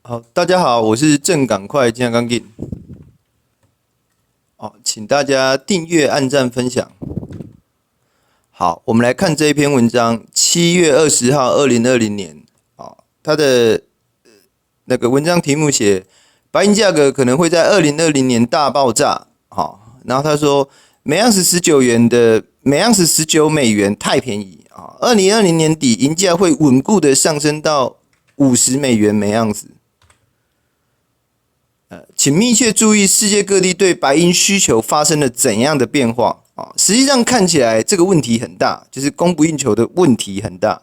好，大家好，我是正赶快健康给请大家订阅、按赞、分享。好，我们来看这一篇文章，7月20号，2020年。它的那个文章题目写，白银价格可能会在2020年大爆炸。然后他说，每盎司19美元太便宜啊，2020年底银价会稳固的上升到50美元每盎司。请密切注意世界各地对白银需求发生了怎样的变化啊？实际上看起来这个问题很大，就是供不应求的问题很大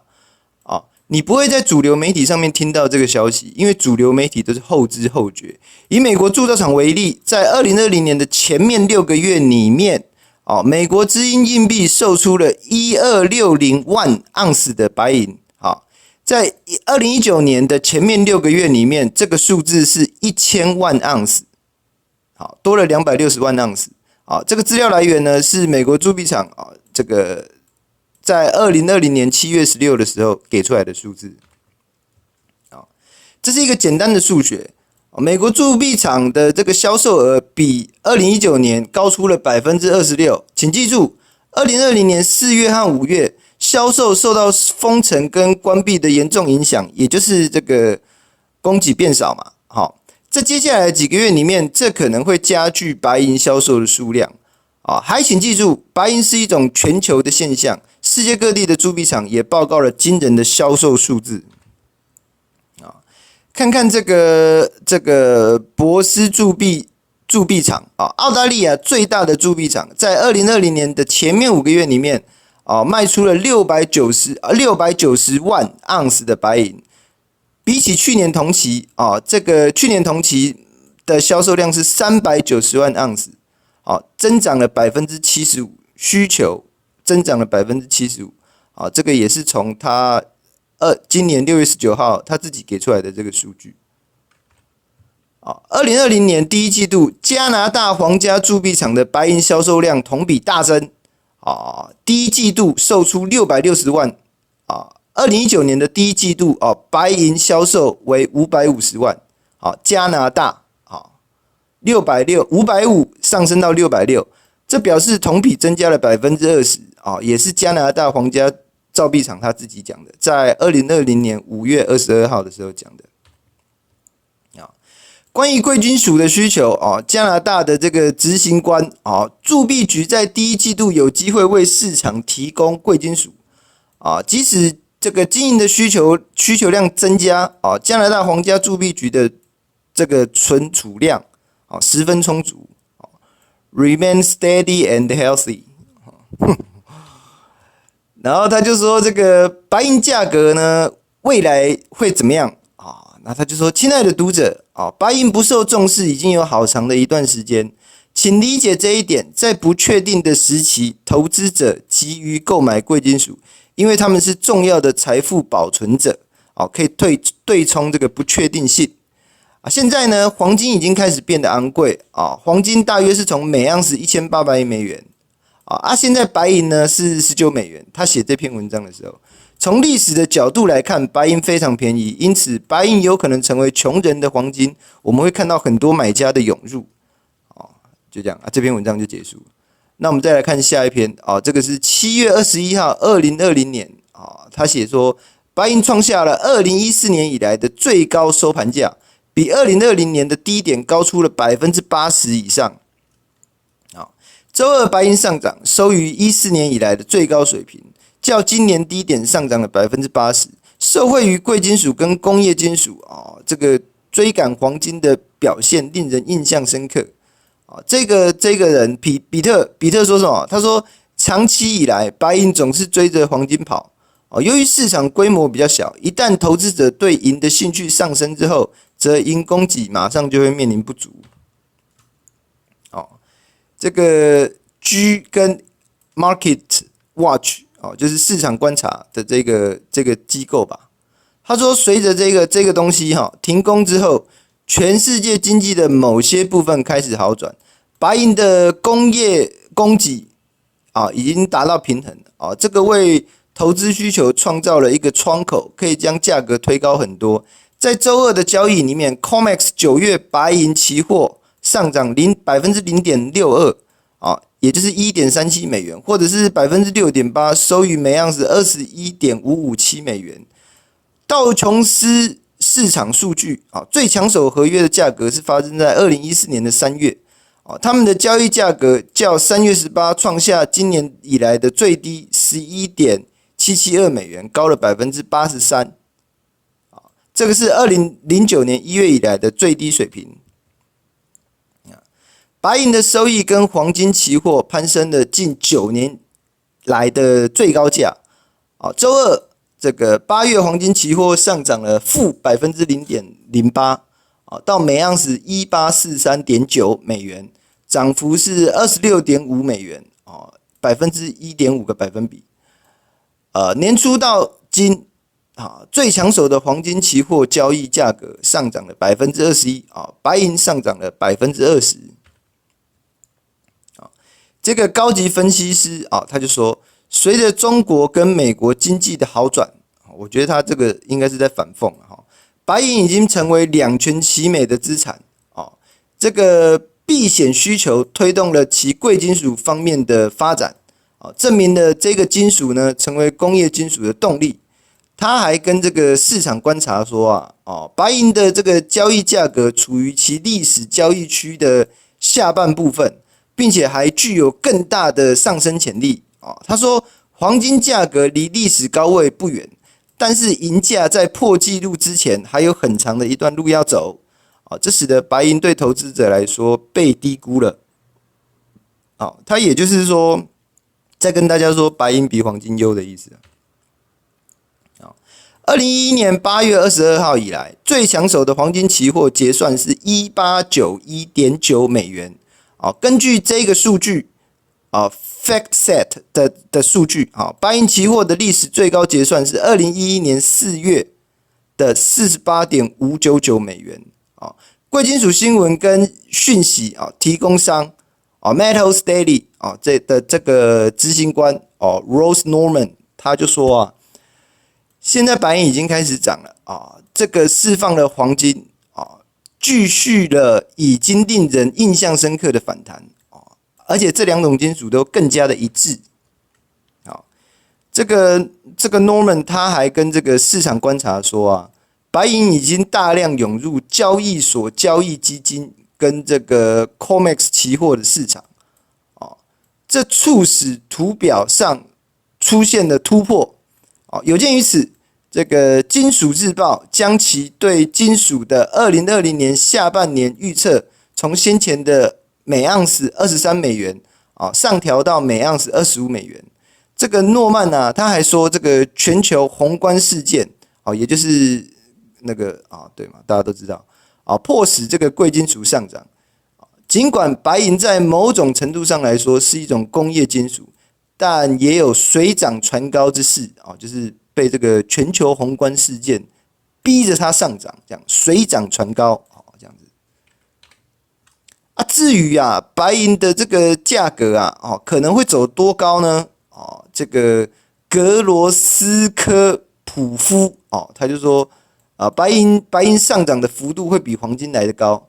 啊。你不会在主流媒体上面听到这个消息，因为主流媒体都是后知后觉。以美国铸造厂为例，在2020年的前面6个月里面，美国之音硬币售出了1260万盎司的白银。在2019年的前面6个月里面，这个数字是1000万盎司，多了260万盎司。这个资料来源呢是美国铸币厂这个在2020年7月16的时候给出来的数字。这是一个简单的数学，美国铸币厂的这个销售额比2019年高出了 26%。请记住，2020年4月和5月。销售受到封城跟关闭的严重影响，也就是这个供给变少嘛。在接下来的几个月里面，这可能会加剧白银销售的数量。还请记住，白银是一种全球的现象，世界各地的铸币厂也报告了惊人的销售数字。看看这个博斯铸币厂澳大利亚最大的铸币厂，在2020年的前面5个月里面。卖出了690万盎司的白银，比起去年同期这个去年同期的销售量是390万盎司，增长了 75%， 需求增长了 75%， 这个也是从他今年6月19号他自己给出来的这个数据。2020年第一季度，加拿大皇家铸币厂的白银销售量同比大增。第一季度售出660万，2019年的第一季度白银销售为550万，加拿大550上升到660，这表示同比增加了 20%，也是加拿大皇家造币厂他自己讲的，在2020年5月22号的时候讲的。关于贵金属的需求加拿大的这个执行官铸币局在第一季度有机会为市场提供贵金属即使这个经营的需求量增加加拿大皇家铸币局的这个存储量十分充足，remain steady and healthy 然后他就说这个白银价格呢未来会怎么样那他就说，亲爱的读者白银不受重视已经有好长的一段时间，请理解这一点，在不确定的时期，投资者急于购买贵金属，因为他们是重要的财富保存者可以对冲这个不确定性现在呢，黄金已经开始变得昂贵黄金大约是从每盎司1800美元现在白银呢是19美元。他写这篇文章的时候，从历史的角度来看，白银非常便宜，因此白银有可能成为穷人的黄金。我们会看到很多买家的涌入就这样这篇文章就结束。那我们再来看下一篇这个是7月21号2020年他写说，白银创下了2014年以来的最高收盘价，比2020年的低点高出了 80% 以上。周二白银上涨，收于14年以来的最高水平，较今年低点上涨了 80%， 受惠于贵金属跟工业金属这个追赶黄金的表现令人印象深刻这个人比特说什么？他说长期以来白银总是追着黄金跑由于市场规模比较小，一旦投资者对银的兴趣上升之后，则银供给马上就会面临不足这个 G 跟 Market Watch就是市场观察的这个机构吧。他说，随着这个东西停工之后，全世界经济的某些部分开始好转，白银的工业供给已经达到平衡这个为投资需求创造了一个窗口，可以将价格推高很多。在周二的交易里面 ，COMEX 9月白银期货上涨0.62%，也就是1.37美元，或者是6.8%，收于每盎司21.557美元。道琼斯市场数据最抢手合约的价格是发生在2014年的3月，他们的交易价格较3月18创下今年以来的最低11.772美元，高了 83%。这个是2009年1月以来的最低水平。白银的收益跟黄金期货攀升了近9年来的最高价。周二这个8月黄金期货上涨了负 0.08%， 到每盎司 1843.9 美元，涨幅是 26.5 美元，1.5%个百分比。年初到今最抢手的黄金期货交易价格上涨了 21%， 白银上涨了 20%。这个高级分析师他就说，随着中国跟美国经济的好转，我觉得他这个应该是在反讽白银已经成为两全其美的资产。这个避险需求推动了其贵金属方面的发展，证明了这个金属呢成为工业金属的动力。他还跟这个市场观察说白银的这个交易价格处于其历史交易区的下半部分，并且还具有更大的上升潜力。他说，黄金价格离历史高位不远，但是银价在破纪录之前还有很长的一段路要走。这使得白银对投资者来说被低估了。他也就是说，在跟大家说白银比黄金优的意思。2011年8月22号以来，最抢手的黄金期货结算是 1891.9 美元。根据这个数据FactSet 的数据，白银期货的历史最高结算是2011年4月的 48.599 美元。贵金属新闻跟讯息提供商Metals Daily 这个执行官Rose Norman 他就说现在白银已经开始涨了这个释放了黄金继续了已经令人印象深刻的反弹而且这两种金属都更加的一致。这个 Norman 他还跟这个市场观察说白银已经大量涌入交易所交易基金跟这个 COMEX 期货的市场这促使图表上出现了突破有鉴于此，这个金属日报将其对金属的2020年下半年预测从先前的每盎司23美元上调到每盎司25美元。这个诺曼他还说这个全球宏观事件也就是那个对嘛，大家都知道迫使这个贵金属上涨。尽管白银在某种程度上来说是一种工业金属，但也有水涨船高之势就是被这个全球宏观事件逼着它上涨，这样水涨船高这样子。至于白银的这个价格可能会走多高呢？这个格罗斯科普夫他就说白银上涨的幅度会比黄金来得高。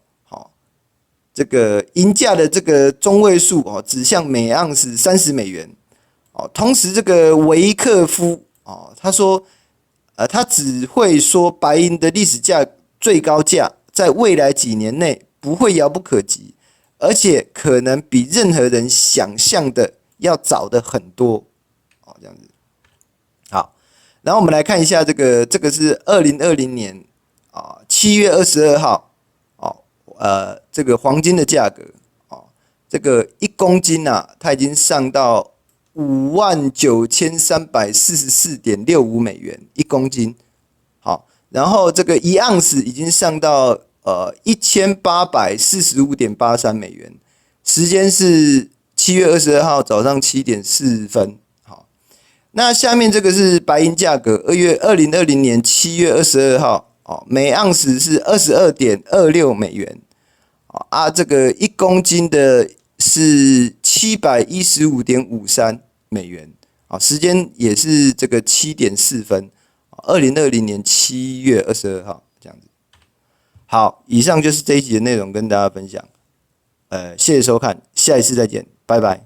这个银价的这个中位数指向每盎司30美元。同时这个维克夫他说他只会说白银的历史价最高价在未来几年内不会遥不可及，而且可能比任何人想象的要早的很多。这样子。好，然后我们来看一下这个是2020年7月22号这个黄金的价格这个1公斤它已经上到59344.65美元1公斤。好，然后这个1盎司已经上到1845.83美元。时间是7月22号早上7点40分。好，那下面这个是白银价格2020年7月22号每盎司是 22.26 美元。这个1公斤的是 715.53 美元。时间也是这个7点4分，2020年7月22号。这样子。好，以上就是这一集的内容，跟大家分享。谢谢收看，下一次再见，拜拜。